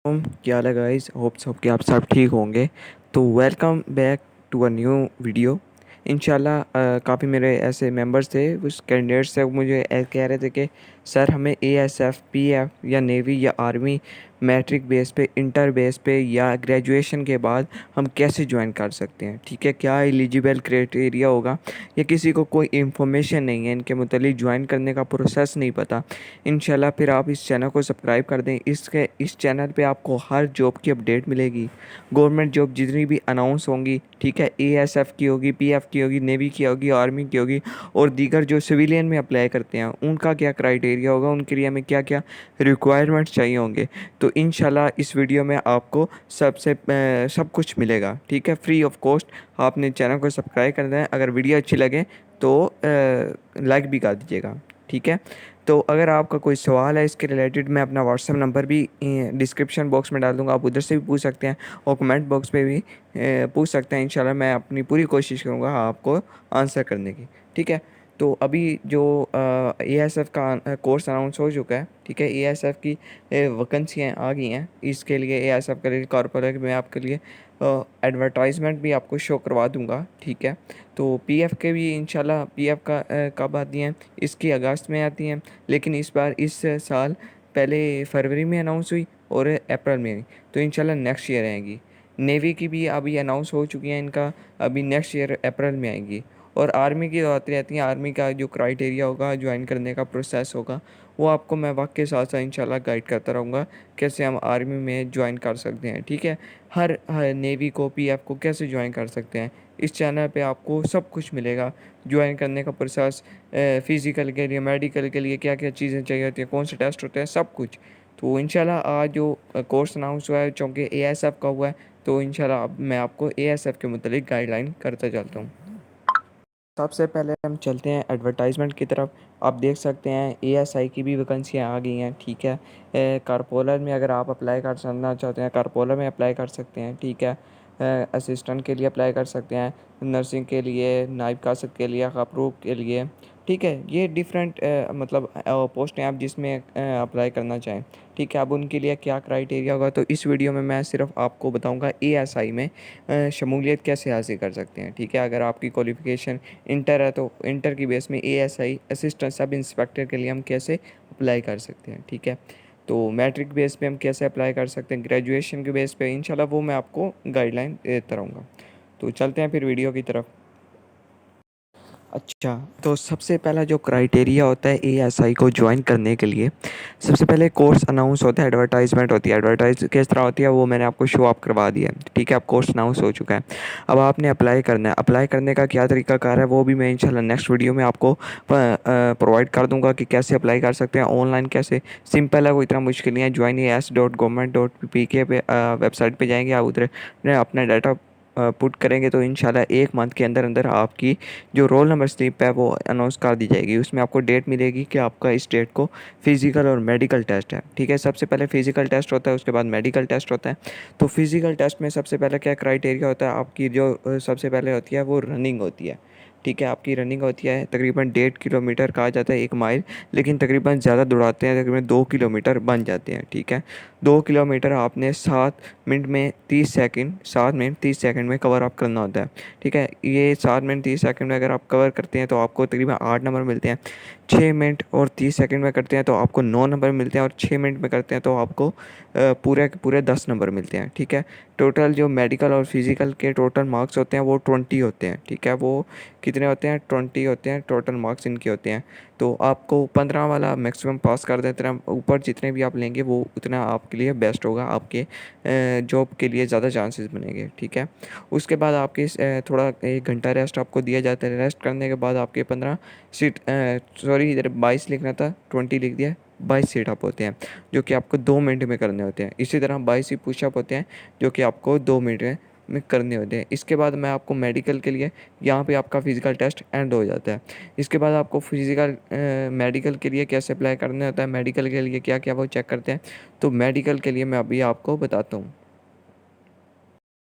क्या हाल है guys. Hopes hope कि आप सब ठीक होंगे। तो welcome back to a new video. इंशाल्लाह काफ़ी मेरे ऐसे मेंबर्स थे, उस कैंडिडेट्स से मुझे कह रहे थे कि सर हमें एएसएफ पीएफ या नेवी या आर्मी मैट्रिक बेस पे, इंटर बेस पे या ग्रेजुएशन के बाद हम कैसे ज्वाइन कर सकते हैं। ठीक है, क्या एलिजिबल क्राइटेरिया होगा, या किसी को कोई इन्फॉर्मेशन नहीं है इनके मुतालिक, ज्वाइन करने का प्रोसेस नहीं पता। इंशाल्लाह फिर आप इस चैनल को सब्सक्राइब कर दें। इस चैनल पे आपको हर जॉब की अपडेट मिलेगी। गवर्नमेंट जॉब जितनी भी अनाउंस होंगी, ठीक है, एएसएफ की होगी, पीएफ की होगी, नेवी की होगी, आर्मी की होगी, और दीगर जो सिविलियन में अप्लाई करते हैं उनका क्या क्राइटेरिया होगा, उनके लिए हमें क्या क्या रिक्वायरमेंट्स चाहिए होंगे। तो इंशाल्लाह इस वीडियो में आपको सब कुछ मिलेगा। ठीक है, फ्री ऑफ कॉस्ट। आपने चैनल को सब्सक्राइब कर दें। अगर वीडियो अच्छी लगे तो लाइक भी कर दीजिएगा। ठीक है, तो अगर आपका कोई सवाल है इसके रिलेटेड, मैं अपना व्हाट्सएप नंबर भी डिस्क्रिप्शन बॉक्स में डाल दूँगा, आप उधर से भी पूछ सकते हैं, और कमेंट बॉक्स पे भी पूछ सकते हैं। इंशाल्लाह मैं अपनी पूरी कोशिश करूँगा आपको आंसर करने की। ठीक है, तो अभी जो एएसएफ का कोर्स अनाउंस हो चुका है, ठीक है, एएसएफ की वैकेंसियाँ आ गई हैं। इसके लिए एएसएफ के लिए कॉर्पोरेट में आपके लिए एडवर्टाइजमेंट भी आपको शो करवा दूँगा। ठीक है, तो पीएफ के भी इंशाल्लाह, पीएफ का कब आती हैं, इसकी अगस्त में आती हैं, लेकिन इस बार इस साल पहले फरवरी में अनाउंस हुई और अप्रैल में हुई, तो इंशाल्लाह नेक्स्ट ईयर आएंगी। नेवी की भी अभी अनाउंस हो चुकी है, इनका अभी नेक्स्ट ईयर अप्रैल में आएंगी। और आर्मी की आती रहती हैं। आर्मी का जो क्राइटेरिया होगा, ज्वाइन करने का प्रोसेस होगा, वो आपको मैं वक्त के साथ साथ इंशाल्लाह गाइड करता रहूँगा, कैसे हम आर्मी में ज्वाइन कर सकते हैं। ठीक है, हर नेवी को, पीएफ को कैसे ज्वाइन कर सकते हैं, इस चैनल पे आपको सब कुछ मिलेगा। ज्वाइन करने का प्रोसेस, फ़िज़िकल के लिए, मेडिकल के लिए क्या क्या चीज़ें चाहिए होती हैं, कौन से टेस्ट होते हैं, सब कुछ। तो इंशाल्लाह आज जो कोर्स अनाउंस हुआ है, चूँकि एएसएफ का हुआ है, तो इंशाल्लाह अब मैं आपको एएसएफ के मुतालिक गाइडलाइन करता चलता हूँ। सबसे पहले हम चलते हैं एडवर्टाइजमेंट की तरफ। आप देख सकते हैं एएसआई की भी वैकेंसियाँ आ गई हैं। ठीक है, कारपोलर में अगर आप अप्लाई करना चाहते हैं, कारपोलर में अप्लाई कर सकते हैं। ठीक है, असिस्टेंट के लिए अप्लाई कर सकते हैं, नर्सिंग के लिए, नाइब कासब के लिए, खपरू के लिए। ठीक है, ये डिफरेंट मतलब पोस्ट हैं आप जिसमें अप्लाई करना चाहें। ठीक है, अब उनके लिए क्या क्राइटेरिया होगा, तो इस वीडियो में मैं सिर्फ आपको बताऊंगा एएसआई में शमूलियत कैसे हासिल कर सकते हैं। ठीक है, अगर आपकी क्वालिफ़िकेशन इंटर है तो इंटर की बेस में एएसआई असिस्टेंट सब इंस्पेक्टर के लिए हम कैसे अप्लाई कर सकते हैं। ठीक है, तो मैट्रिक बेस पे हम कैसे अप्लाई कर सकते हैं, ग्रेजुएशन के बेस पे, इंशाल्लाह वो मैं आपको गाइडलाइन देता रहूँगा। तो चलते हैं फिर वीडियो की तरफ। अच्छा, तो सबसे पहला जो क्राइटेरिया होता है एएसआई को ज्वाइन करने के लिए, सबसे पहले कोर्स अनाउंस होता है, एडवर्टाइजमेंट होती है। एडवर्टाइज किस तरह होती है वो मैंने आपको शो अप करवा दिया है। ठीक है, अब कोर्स अनाउंस हो चुका है, अब आपने अप्लाई करना है। अप्लाई करने का क्या तरीकाकार है वो भी मैं इंशाल्लाह नेक्स्ट वीडियो में आपको प्रोवाइड कर दूंगा कि कैसे अप्लाई कर सकते हैं, ऑनलाइन कैसे। सिंपल है, कोई इतना मुश्किल नहीं है। join.as.government.pk पे वेबसाइट पे जाएंगे, आप उधर अपना डाटा पुट करेंगे, तो इंशाल्लाह एक मंथ के अंदर अंदर आपकी जो रोल नंबर स्लिप है वो अनाउंस कर दी जाएगी। उसमें आपको डेट मिलेगी कि आपका इस डेट को फिज़िकल और मेडिकल टेस्ट है। ठीक है, सबसे पहले फिज़िकल टेस्ट होता है, उसके बाद मेडिकल टेस्ट होता है। तो फिज़िकल टेस्ट में सबसे पहले क्या क्राइटेरिया होता है, आपकी जो सबसे पहले होती है वो रनिंग होती है। ठीक है, आपकी रनिंग होती है तकरीबन 1.5 किलोमीटर, कहा जाता है 1 माइल, लेकिन तकरीबन ज़्यादा दौड़ाते हैं, तकरीबन 2 किलोमीटर बन जाते हैं। ठीक है, 2 किलोमीटर आपने 7 मिनट 30 सेकंड में कवर अप करना होता है। ठीक है, ये 7 मिनट 30 सेकंड में अगर आप कवर करते हैं तो आपको तकरीबन 8 नंबर मिलते हैं। 6 मिनट और 30 सेकंड में करते हैं तो आपको 9 नंबर मिलते हैं, और 6 मिनट में करते हैं तो आपको पूरे के पूरे 10 नंबर मिलते हैं। ठीक है, टोटल जो मेडिकल और फिज़िकल के टोटल मार्क्स होते हैं वो 20 होते हैं। ठीक है, वो कितने होते हैं, 20 होते हैं टोटल मार्क्स इनके होते हैं। तो आपको 15 वाला मैक्सिमम पास कर देते हैं, ऊपर जितने भी आप लेंगे वो उतना आपके लिए बेस्ट होगा, आपके जॉब के लिए ज़्यादा चांसेस बनेंगे। ठीक है, उसके बाद आपके थोड़ा 1 घंटा रेस्ट आपको दिया जाता है। रेस्ट करने के बाद आपके 15 सीट, सॉरी इधर 22 लिखना था, 20 लिख दिया, 22 सीट अप होते हैं, जो कि आपको 2 मिनट में करने होते हैं। इसी तरह 22 ही पुशअप होते हैं, जो कि आपको 2 मिनट में करने होते हैं। इसके बाद मैं आपको मेडिकल के लिए, यहाँ पे आपका फ़िज़िकल टेस्ट एंड हो जाता है। इसके बाद आपको मेडिकल के लिए कैसे अप्लाई करना होता है, मेडिकल के लिए क्या क्या वो चेक करते हैं, तो मेडिकल के लिए मैं अभी आपको बताता हूँ।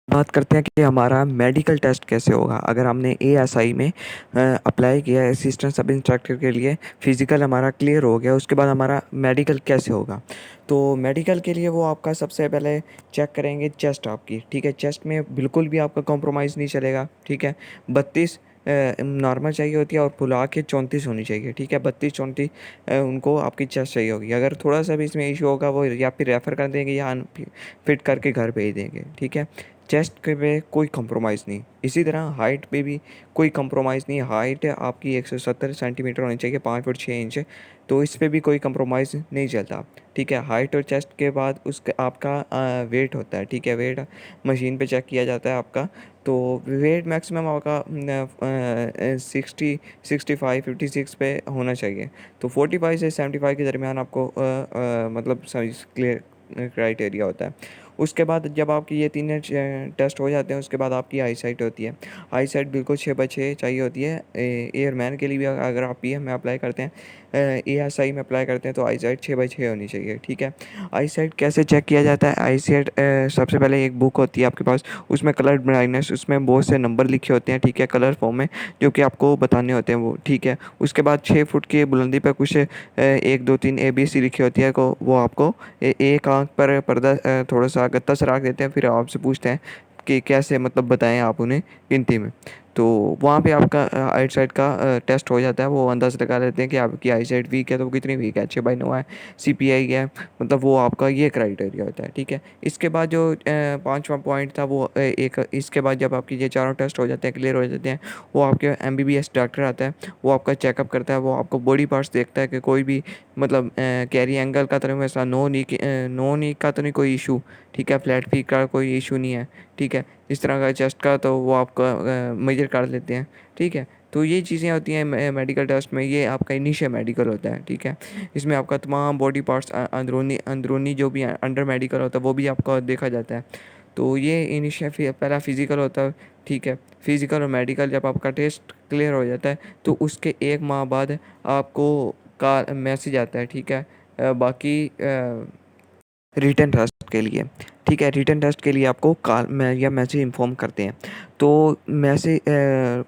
बात करते हैं कि हमारा मेडिकल टेस्ट कैसे होगा। अगर हमने एएसआई में अप्लाई किया है असिस्टेंट सब इंस्ट्रक्टर के लिए, फिज़िकल हमारा क्लियर हो गया, उसके बाद हमारा मेडिकल कैसे होगा। तो मेडिकल के लिए वो आपका सबसे पहले चेक करेंगे चेस्ट आपकी, ठीक है। चेस्ट में बिल्कुल भी आपका कॉम्प्रोमाइज़ नहीं चलेगा, ठीक है। 32 नॉर्मल चाहिए होती है और फुला के 34 होनी चाहिए, ठीक है। 32-34 उनको आपकी चेस्ट चाहिए होगी। अगर थोड़ा सा भी इसमें इशू होगा वो या फिर रेफ़र कर देंगे या फिट करके घर भेज देंगे, ठीक है। चेस्ट के पे कोई कंप्रोमाइज़ नहीं। इसी तरह हाइट पे भी कोई कंप्रोमाइज़ नहीं। हाइट आपकी 170 सेंटीमीटर होनी चाहिए, 5 फुट 6 इंच, तो इस पे भी कोई कंप्रोमाइज़ नहीं चलता, ठीक है। हाइट और चेस्ट के बाद उसके आपका वेट होता है, ठीक है। वेट मशीन पे चेक किया जाता है आपका। तो वेट मैक्सिमम आपका 60-65-56 पे होना चाहिए। तो 45 से 75 के दरमियान आपको मतलब साइज़ क्लियर क्राइटेरिया होता है। उसके बाद जब आपकी ये तीनों टेस्ट हो जाते हैं, उसके बाद आपकी आई साइट होती है। आई साइट बिल्कुल 6/6 चाहिए होती है। एयरमैन के लिए भी अगर आप पीएम में अप्लाई करते हैं, एएसआई में अप्लाई करते हैं, तो आई साइट 6/6 होनी चाहिए, ठीक है। आई साइट कैसे चेक किया जाता है? आई साइट सबसे पहले एक बुक होती है आपके पास, उसमें कलर ब्राइटनेस, उसमें बहुत से नंबर लिखे होते हैं, ठीक है, कलर फॉर्म में, जो कि आपको बताने होते हैं वो, ठीक है। उसके बाद 6 फुट की बुलंदी पर कुछ 1 2 3 ABC लिखी होती है, को वो आपको एक आँख पर पर्दा थोड़ा-सा गत्ता सा रख देते हैं, फिर आपसे पूछते हैं कि कैसे मतलब बताएँ आप उन्हें गिनती में। तो वहाँ पे आपका आई साइट का टेस्ट हो जाता है। वो अंदाज़ा लगा लेते हैं कि आपकी आई साइट वीक है तो वो कितनी वीक है, 6/9 है, सीपीआई है, मतलब वो आपका ये क्राइटेरिया होता है, ठीक है। इसके बाद जो 5वाँ पॉइंट था वो एक इसके बाद जब आपके ये चारों टेस्ट हो जाते हैं, क्लियर हो जाते हैं, वो आपके एमबीबीएस डॉक्टर आता है, वो आपका चेकअप करता है, वो आपको बॉडी पार्ट्स देखता है कि कोई भी मतलब कैरी एंगल का तो नहीं, वैसा नो नी का तो नहीं कोई इशू, ठीक है। फ्लैट फीट का कोई इशू नहीं है, ठीक है। इस तरह का चेस्ट का तो वो आपका मेजर कर लेते हैं, ठीक है। तो ये चीज़ें होती हैं मेडिकल टेस्ट में। ये आपका इनिशियल मेडिकल होता है, ठीक है। इसमें आपका तमाम बॉडी पार्ट्स अंदरूनी अंदरूनी जो भी अंडर मेडिकल होता है वो भी आपका देखा जाता है। तो ये इनिशियल पहला फिज़िकल होता है, ठीक है। फिज़िकल और मेडिकल जब आपका टेस्ट क्लियर हो जाता है तो उसके 1 माह बाद आपको का मैसेज आता है, ठीक है। बाकी रिटन टेस्ट के लिए, ठीक है। रिटन टेस्ट के लिए आपको कॉल में या मैसेज इन्फॉर्म करते हैं। तो मैसेज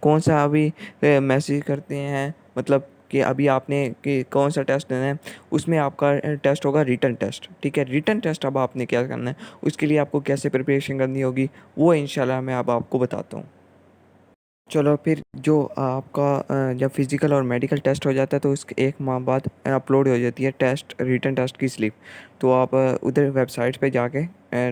कौन सा अभी मैसेज करते हैं, मतलब कि अभी आपने कि कौन सा टेस्ट देना है, उसमें आपका टेस्ट होगा रिटन टेस्ट, ठीक है। रिटन टेस्ट अब आपने क्या करना है, उसके लिए आपको कैसे प्रिपरेशन करनी होगी, वो इंशाल्लाह मैं अब आपको बताता हूँ। चलो फिर जो आपका जब फिज़िकल और मेडिकल टेस्ट हो जाता है तो उसके 1 माह बाद अपलोड हो जाती है टेस्ट रिटन टेस्ट की स्लिप। तो आप उधर वेबसाइट पे जाके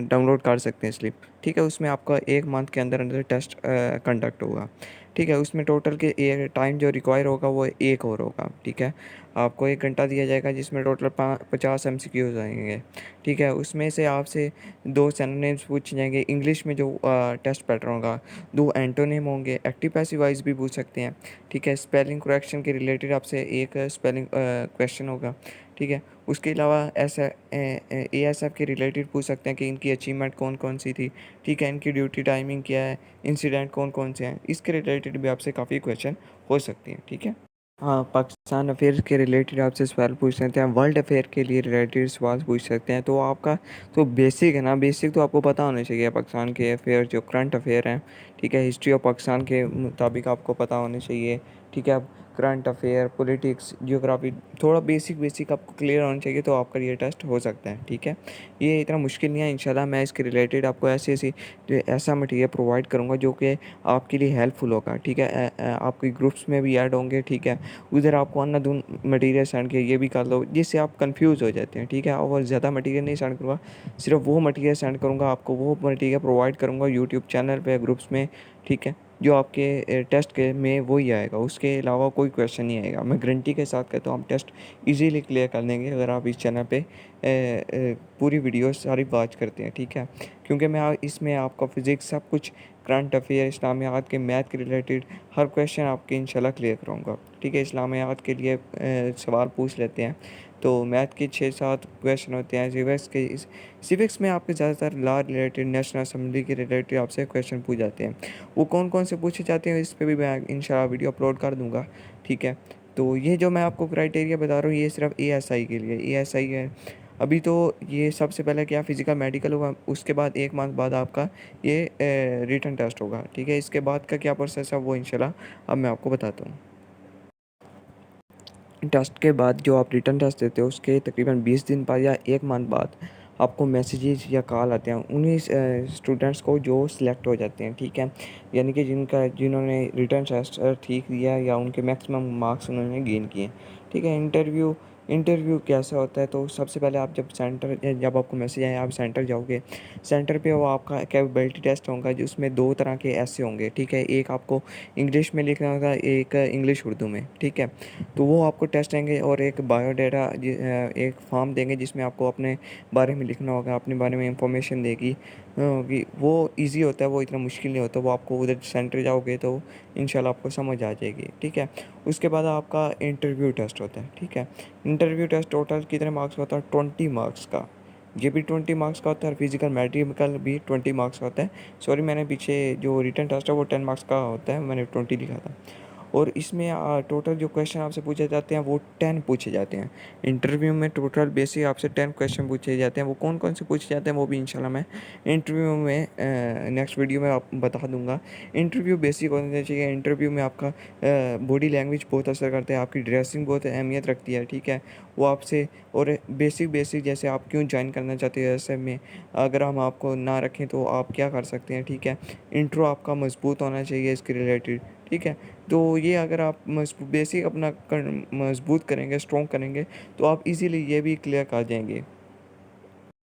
डाउनलोड कर सकते हैं स्लिप, ठीक है। उसमें आपका 1 मंथ के अंदर अंदर टेस्ट कंडक्ट होगा, ठीक है। उसमें टोटल के टाइम जो रिक्वायर होगा वो 1 और होगा, ठीक है। आपको 1 घंटा दिया जाएगा जिसमें टोटल 50 एमसीक्यूज़ आएंगे, ठीक है। उसमें से आपसे 2 सिनोनिम्स पूछे जाएंगे इंग्लिश में, जो टेस्ट पैटर्न होगा। 2 एंटोनिम होंगे, एक्टिव पैसिव वॉइस भी पूछ सकते हैं, ठीक है। स्पेलिंग करेक्शन के रिलेटेड आपसे एक स्पेलिंग क्वेश्चन होगा, ठीक है। उसके अलावा एएसएफ के रिलेटेड पूछ सकते हैं कि इनकी अचीवमेंट कौन कौन सी थी, ठीक है। इनकी ड्यूटी टाइमिंग क्या है, इंसिडेंट कौन कौन से हैं, इसके रिलेटेड भी आपसे काफ़ी क्वेश्चन हो सकते हैं, ठीक है। हाँ, पाकिस्तान अफेयर्स के रिलेटेड आपसे सवाल पूछ सकते हैं, वर्ल्ड अफेयर के लिए रिलेटेड सवाल पूछ सकते हैं। तो आपका तो बेसिक है ना, बेसिक तो आपको पता होना चाहिए पाकिस्तान के अफेयर, जो करंट अफेयर हैं, ठीक है। हिस्ट्री ऑफ पाकिस्तान के मुताबिक आपको पता होने चाहिए, ठीक है। अब करंट अफेयर, पॉलिटिक्स, जियोग्राफी, थोड़ा बेसिक बेसिक आपको क्लियर होना चाहिए तो आपका ये टेस्ट हो सकता है, ठीक है। ये इतना मुश्किल नहीं है। इंशाल्लाह मैं इसके रिलेटेड आपको ऐसा मटेरियल प्रोवाइड करूँगा जो कि आपके लिए हेल्पफुल होगा, ठीक है। आपके ग्रुप्स में भी ऐड होंगे, ठीक है। उधर आपको अंधाधुंध मटेरियल सेंड किया, ये भी कर लो, जिससे आप कंफ्यूज हो जाते हैं, ठीक है। और ज़्यादा मटेरियल नहीं सेंड करूँगा, सिर्फ वो मटेरियल सेंड करूँगा आपको, वो मटेरियल प्रोवाइड करूँगा यूट्यूब चैनल पे, ग्रुप्स में, ठीक है। जो आपके टेस्ट के में वही आएगा, उसके अलावा कोई क्वेश्चन नहीं आएगा। मैं गारंटी के साथ कहता हूँ हम टेस्ट इजीली क्लियर कर लेंगे अगर आप इस चैनल पे पूरी वीडियो सारी वॉच करते हैं, ठीक है। क्योंकि मैं इसमें आपका फिज़िक्स सब कुछ, करंट अफेयर, इस्लामियात के मैथ के रिलेटेड हर क्वेश्चन आपके इंशाल्लाह क्लियर कराऊंगा, ठीक है। इस्लामियात के लिए सवाल पूछ लेते हैं, तो मैथ के 6-7 क्वेश्चन होते हैं। सिविक्स में आपके ज़्यादातर लॉ रिलेटेड, नेशनल असम्बली के रिलेटेड आपसे क्वेश्चन पूछ जाते हैं। वो कौन कौन से पूछे जाते हैं इस पर भी मैं इंशाल्लाह वीडियो अपलोड कर दूँगा, ठीक है। तो ये जो मैं आपको क्राइटेरिया बता रहा हूँ ये सिर्फ एएसआई के लिए, एएसआई है अभी तो ये सबसे पहले क्या फ़िज़िकल मेडिकल होगा, उसके बाद 1 मंथ बाद आपका ये रिटन टेस्ट होगा, ठीक है? इसके बाद का क्या प्रोसेस है वो इंशाल्लाह अब मैं आपको बताता हूँ। टेस्ट के बाद जो आप रिटन टेस्ट देते हो उसके तकरीबन 20 दिन बाद या 1 मंथ बाद आपको मैसेजेस या कॉल आते हैं उन्हीं स्टूडेंट्स को जो सिलेक्ट हो जाते हैं, ठीक है? यानी कि जिन्होंने रिटन टेस्ट ठीक दिया या उनके मैक्सिमम मार्क्स उन्होंने गेन किए, ठीक है? इंटरव्यू इंटरव्यू कैसा होता है, तो सबसे पहले आप जब आपको मैसेज आए आप सेंटर जाओगे। सेंटर पे वो आपका कैपेबिलिटी टेस्ट होगा जिसमें 2 तरह के ऐसे होंगे, ठीक है? एक आपको इंग्लिश में लिखना होगा, एक इंग्लिश उर्दू में, ठीक है? तो वो आपको टेस्ट देंगे और एक बायोडाटा एक फॉर्म देंगे जिसमें आपको अपने बारे में लिखना होगा, अपने बारे में इंफॉर्मेशन देगी कि वो इजी होता है, वो इतना मुश्किल नहीं होता, वो आपको उधर सेंटर जाओगे तो इंशाल्लाह आपको समझ आ जाएगी, ठीक है? उसके बाद आपका इंटरव्यू टेस्ट होता है, ठीक है? इंटरव्यू टेस्ट टोटल कितने मार्क्स का होता है? 20 मार्क्स का। ये भी 20 मार्क्स का होता है और फिजिकल मेडिकल भी 20 मार्क्स का होता है। सॉरी, मैंने पीछे जो रिटन टेस्ट है वो 10 मार्क्स का होता है, मैंने 20 लिखा था। और इसमें टोटल जो क्वेश्चन आपसे पूछे जाते हैं वो 10 पूछे जाते हैं। इंटरव्यू में टोटल बेसिक आपसे 10 क्वेश्चन पूछे जाते हैं। वो कौन कौन से पूछे जाते हैं वो भी इंशाल्लाह मैं इंटरव्यू में नेक्स्ट वीडियो में आप बता दूंगा। इंटरव्यू बेसिक होना चाहिए। इंटरव्यू में आपका बॉडी लैंग्वेज बहुत असर करता है, आपकी ड्रेसिंग बहुत अहमियत रखती है, ठीक है? वो आपसे और बेसिक बेसिक जैसे आप क्यों ज्वाइन करना चाहते हो ऐसे में अगर हम आपको ना रखें तो आप क्या कर सकते हैं, ठीक है? इंट्रो आपका मजबूत होना चाहिए इसके रिलेटेड, ठीक है? तो ये अगर आप बेसिक अपना मजबूत करेंगे, स्ट्रॉन्ग करेंगे तो आप इजीली ये भी क्लियर कर जाएंगे।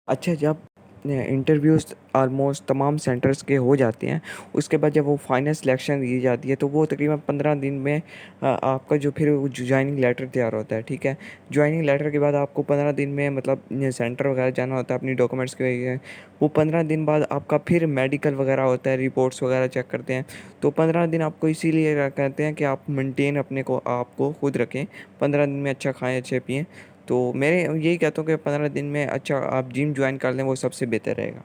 अच्छा, जब इंटरव्यूज़ ऑलमोस्ट तमाम सेंटर्स के हो जाते हैं, उसके बाद जब वो फाइनल सिलेक्शन दी जाती है तो वो तकरीबन 15 दिन में आपका जो फिर वो जॉइनिंग लेटर तैयार होता है, ठीक है? जॉइनिंग लेटर के बाद आपको 15 दिन में मतलब सेंटर वगैरह जाना होता है अपनी डॉक्यूमेंट्स के लिए। वो 15 दिन बाद आपका फिर मेडिकल वगैरह होता है, रिपोर्ट्स वगैरह चेक करते हैं। तो 15 दिन आपको इसीलिए कहते हैं कि आप मेंटेन अपने को आपको खुद रखें, 15 दिन में अच्छा खाएँ, अच्छे पिएँ। तो मैं यही कहता हूँ कि 15 दिन में अच्छा आप जिम जॉइन कर लें, वो सबसे बेहतर रहेगा।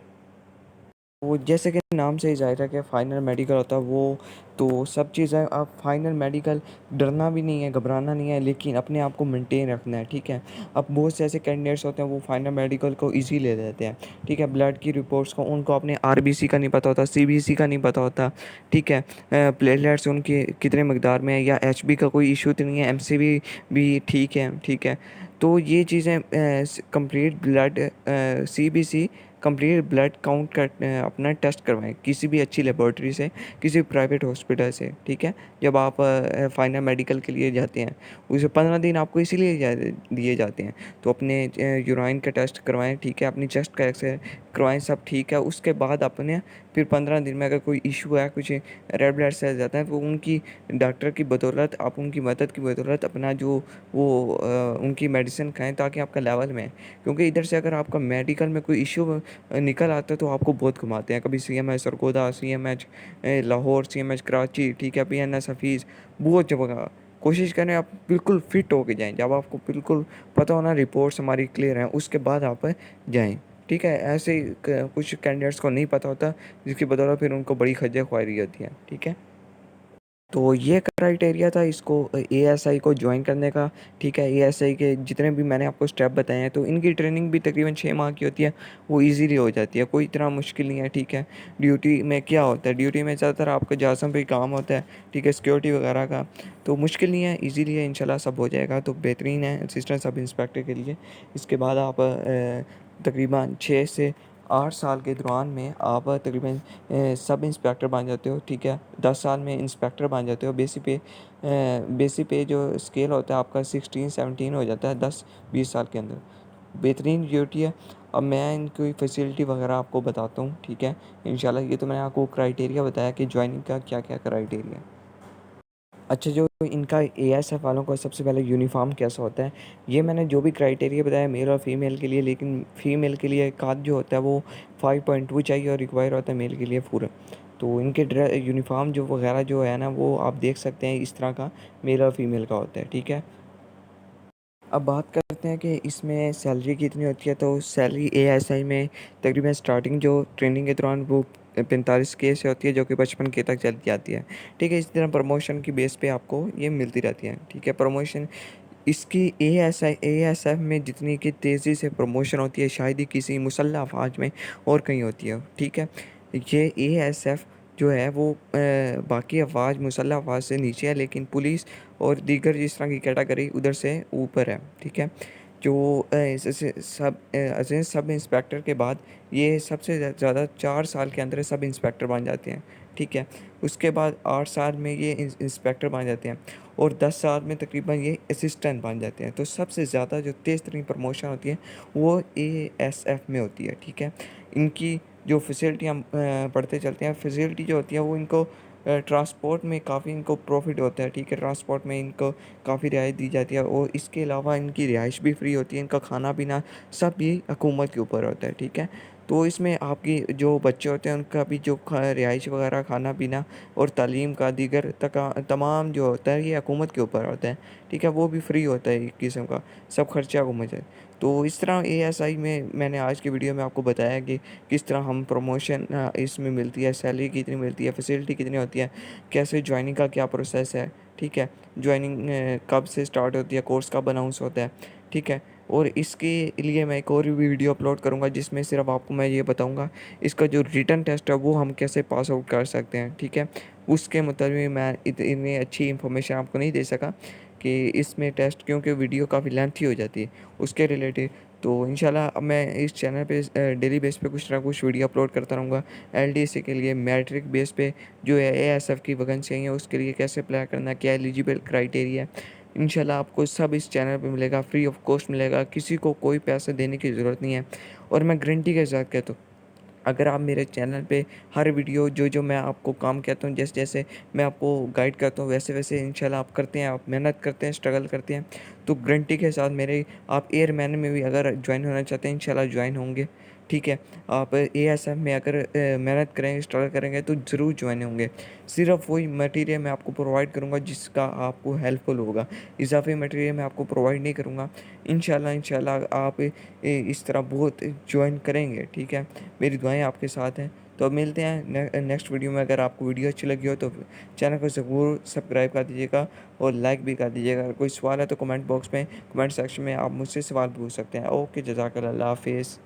वो जैसे कि नाम से ही ज़ाहिर है कि फ़ाइनल मेडिकल होता है वो, तो सब चीज़ें आप फ़ाइनल मेडिकल डरना भी नहीं है, घबराना नहीं है, लेकिन अपने आप को मेंटेन रखना है, ठीक है? अब बहुत से ऐसे कैंडिडेट्स होते हैं वो फ़ाइनल मेडिकल को ईज़ी ले लेते हैं, ठीक है? ब्लड की रिपोर्ट्स को उनको अपने आरबीसी का नहीं पता होता, सीबीसी का नहीं पता होता, ठीक है? प्लेटलेट्स उनके कितने मकदार में है या एचबी का कोई इशू तो नहीं है, एमसीवी भी ठीक है, ठीक है? तो ये चीज़ें complete blood CBC complete blood count कर अपना टेस्ट करवाएं किसी भी अच्छी लेबॉरेटरी से, किसी प्राइवेट हॉस्पिटल से, ठीक है? जब आप फाइनल मेडिकल के लिए जाते हैं, उसे 15 दिन आपको इसीलिए दिए जाते हैं। तो अपने यूराइन का टेस्ट करवाएं, ठीक है? अपनी चेस्ट का एक्सरे करवाएं, सब ठीक है? उसके बाद अपने फिर 15 दिन में अगर कोई इशू है, कुछ रेड ब्लड सेल्स जाता है, तो उनकी डॉक्टर की बदौलत आप उनकी मदद की बदौलत अपना जो उनकी मेडिसिन खाएं ताकि आपका लेवल में, क्योंकि इधर से अगर आपका मेडिकल में कोई इशू निकल आता है तो आपको बहुत घुमाते हैं, कभी CMH Sargodha, CMH Lahore, CMH Karachi, ठीक है? पीएनएस हफीज़, बहुत जगह। कोशिश करें आप बिल्कुल फिट होके जाएं, जब आपको बिल्कुल पता हो ना रिपोर्ट्स हमारी क्लियर हैं उसके बाद आप जाएं, ठीक है? ऐसे ही कुछ कैंडिडेट्स को नहीं पता होता जिसकी बदौलत फिर उनको बड़ी खज्जल ख्वारी होती है, ठीक है? तो ये क्राइटेरिया था इसको एएसआई को ज्वाइन करने का, ठीक है? एएसआई के जितने भी मैंने आपको स्टेप बताए हैं तो इनकी ट्रेनिंग भी तकरीबन 6 माह की होती है, वो इजीली हो जाती है, कोई इतना मुश्किल नहीं है, ठीक है? ड्यूटी में क्या होता है, ड्यूटी में ज़्यादातर आपका जासम पे काम होता है, ठीक है? सिक्योरिटी वगैरह का, तो मुश्किल नहीं है, ईजीली है, इंशाल्लाह सब हो जाएगा। तो बेहतरीन है असिस्टेंट सब इंस्पेक्टर के लिए। इसके बाद आप तकरीबन 6 से 8 साल के दौरान में आप तकरीबन सब इंस्पेक्टर बन जाते हो, ठीक है? 10 साल में इंस्पेक्टर बन जाते हो। बेसिक पे जो स्केल होता है आपका 16-17 हो जाता है 10-20 साल के अंदर। बेहतरीन ड्यूटी है। अब मैं इनकी फैसिलिटी वगैरह आपको बताता हूँ, ठीक है? इंशाल्लाह ये तो मैंने आपको क्राइटेरिया बताया कि ज्वाइनिंग का क्या क्या क्राइटेरिया है। अच्छा, जो इनका एएसएफ वालों का सबसे पहले यूनिफ़ॉर्म कैसा होता है, ये मैंने जो भी क्राइटेरिया बताया मेल और फीमेल के लिए, लेकिन फीमेल के लिए काद जो होता है वो 5.2 चाहिए और रिक्वायर होता है मेल के लिए पूरा। तो इनके यूनिफ़ॉर्म जो वगैरह जो है ना वो आप देख सकते हैं इस तरह का मेल और फीमेल का होता है, ठीक है? अब बात करते हैं कि इसमें सैलरी कितनी होती है, तो सैलरी एएसआई में तकरीबन स्टार्टिंग जो ट्रेनिंग के दौरान वो 45K से होती है जो कि 55K तक चली जाती है, ठीक है? इसी तरह प्रमोशन की बेस पे आपको ये मिलती रहती है, ठीक है? प्रमोशन इसकी एएसएफ में जितनी कि तेज़ी से प्रमोशन होती है शायद ही किसी मुसल्ह अफवाज में और कहीं होती है, ठीक है। ये एएसएफ जो है वो बाकी अफवाज मुसल्ह अफवाज से नीचे है, लेकिन पुलिस और दीगर जिस तरह की कैटेगरी उधर से ऊपर है, ठीक है। जो जैसे सब इंस्पेक्टर के बाद ये सबसे ज़्यादा 4 साल के अंदर सब इंस्पेक्टर बन जाते हैं, ठीक है। उसके बाद 8 साल में ये इंस्पेक्टर बन जाते हैं और 10 साल में तकरीबन ये असिस्टेंट बन जाते हैं। तो सबसे ज़्यादा जो तेज़ तरीन प्रमोशन होती है वो एएसएफ में होती है, ठीक है। इनकी जो फैसिलिटी हम पढ़ते चलते हैं, फैसिलिटी जो होती है वो इनको ट्रांसपोर्ट में काफ़ी इनको प्रॉफिट होता है, ठीक है। ट्रांसपोर्ट में इनको काफ़ी रियायत दी जाती है और इसके अलावा इनकी रिहाइश भी फ्री होती है, इनका खाना पीना सब भी हुकूमत के ऊपर होता है, ठीक है। तो इसमें आपकी जो बच्चे होते हैं उनका भी जो रिहाइश वगैरह खाना पीना और तालीम का दीगर तमाम जो होता है ये हुकूमत के ऊपर होता है, ठीक है। वो भी फ्री होता है एक किस्म का, सब खर्चा हुकूमत है। तो इस तरह एएसआई में मैंने आज की वीडियो में आपको बताया कि किस तरह हम प्रमोशन इसमें मिलती है, सैलरी कितनी मिलती है, फैसिलिटी कितनी होती है, कैसे ज्वाइनिंग का क्या प्रोसेस है, ठीक है। ज्वाइनिंग कब से स्टार्ट होती है, कोर्स कब अनाउंस होता है, ठीक है। और इसके लिए मैं एक और भी वीडियो अपलोड करूँगा जिसमें सिर्फ आपको मैं ये बताऊँगा इसका जो रिटन टेस्ट है वो हम कैसे पास आउट कर सकते हैं, ठीक है। उसके मुताबिक मैं इतनी अच्छी इन्फॉर्मेशन आपको नहीं दे सका कि इसमें टेस्ट, क्योंकि वीडियो काफ़ी लेंथी हो जाती है उसके रिलेटेड। तो इंशाल्लाह अब मैं इस चैनल पे डेली बेस पे कुछ ना कुछ वीडियो अपलोड करता रहूँगा एलडीसी के लिए। मैट्रिक बेस पे जो है एएसएफ की वैकेंसी है उसके लिए कैसे अप्लाई करना है, क्या एलिजिबल क्राइटेरिया है, इंशाल्लाह आपको सब इस चैनल पे मिलेगा, फ्री ऑफ कॉस्ट मिलेगा, किसी को कोई पैसा देने की ज़रूरत नहीं है। और मैं गारंटी के साथ कहता हूँ अगर आप मेरे चैनल पे हर वीडियो जो मैं आपको काम कहता हूँ, जैसे जैसे मैं आपको गाइड करता हूँ वैसे वैसे इंशाल्लाह आप करते हैं, आप मेहनत करते हैं, स्ट्रगल करते हैं, तो गारंटी के साथ मेरे आप एयरमैन में भी अगर ज्वाइन होना चाहते हैं इंशाल्लाह ज्वाइन होंगे, ठीक है। आप एएसएफ में अगर मेहनत करेंगे, स्ट्रगल करेंगे तो ज़रूर ज्वाइन होंगे। सिर्फ वही मटेरियल मैं आपको प्रोवाइड करूँगा जिसका आपको हेल्पफुल होगा, इजाफी मटेरियल मैं आपको प्रोवाइड नहीं करूँगा। इंशाल्लाह आप इस तरह बहुत ज्वाइन करेंगे, ठीक है। मेरी दुआएं आपके साथ हैं। तो अब मिलते हैं नेक्स्ट वीडियो में। अगर आपको वीडियो अच्छी लगी हो तो चैनल को ज़रूर सब्सक्राइब कर दीजिएगा और लाइक भी कर दीजिएगा। अगर कोई सवाल है तो कमेंट बॉक्स में, कमेंट सेक्शन में आप मुझसे सवाल पूछ सकते हैं। ओके, जज़ाकल्लाह, अल्लाह हाफिज़।